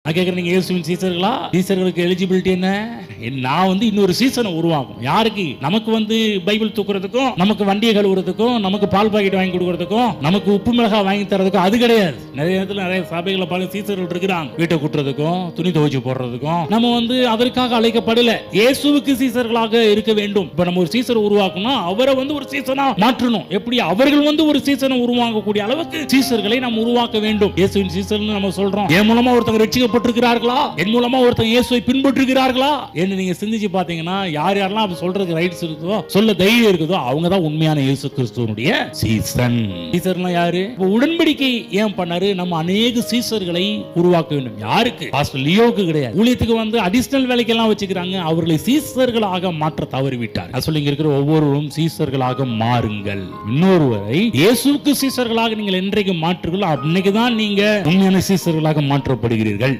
நான் கேட்கிறேன், நீங்க இயேசுவின் சீசர்களா? சீசர்களுக்கு எலிஜிபிலிட்டி என்ன? நான் வந்து இன்னொரு சீசனை உருவாக்கும். யாருக்கு? நமக்கு பைபிள் தூக்குறதுக்கும், நமக்கு வண்டியை கழுவுறதுக்கும், நமக்கு பால் பாக்கெட் வாங்கி கொடுக்கறதுக்கும், நமக்கு உப்பு மிளகா வாங்கி தரதுக்கும் அது கிடையாது. நிறைய இடத்துல நிறைய சபைகளை பல சீசர்கள் இருக்கிறாங்க. வீட்டை கூட்டுறதுக்கும், துணி துவைச்சு போடுறதுக்கும். நம்ம அதற்காக அழைக்கப்படல. இயேசுவுக்கு சீசர்களாக இருக்க வேண்டும். இப்ப நம்ம ஒரு சீசரை உருவாக்கணும், அவரை ஒரு சீசனா மாற்றணும். எப்படி அவர்கள் ஒரு சீசனை உருவாக்கக்கூடிய அளவுக்கு சீசர்களை நாம் உருவாக்க வேண்டும். இயேசுவின் சீசர்னு நம்ம சொல்றோம். என் மூலமா ஒருத்தங்க ரட்சிக்கப்பட்டிருக்கிறார்களா? என் மூலமா ஒருத்தங்க இயேசுவை பின்பற்றுகிறார்களா என்று நீங்க சிந்திச்சு பாத்தீங்கன்னா, யார் யாரெல்லாம் அப்படி சொல்றதுக்கு ரைட்ஸ் இருக்குதோ, சொல்ல தைரியம் இருக்குதோ, அவங்க தான் உண்மையான இயேசு கிறிஸ்துவனுடைய சீசன். சீசர்னா யாரு? உடன்படிக்கை ஏன் பண்ணாரு? நம்ம அநேக சீசர்களை உருவாக்க வேண்டும். யாருக்கு? பாஸ்டர் லியோவுக்கு கிடையாது. ஊழியத்துக்கு அடிஷனல் வேலைக்கெல்லாம் வச்சுக்கிறாங்க. அவர்களை சீசர்களாக மாற்ற தவறிவிட்டார். சொல்லிங்க இருக்கிற ஒவ்வொருவரும் சீசர்களாக மாறுங்கள். இன்னொருவரை இயேசுவுக்கு சீசர்களாக நீங்கள் என்றைக்கு மாற்றுகள், அன்னைக்குதான் நீங்க உண்மையான சீசர்களாக மாற்றப்படுகிறீர்கள்.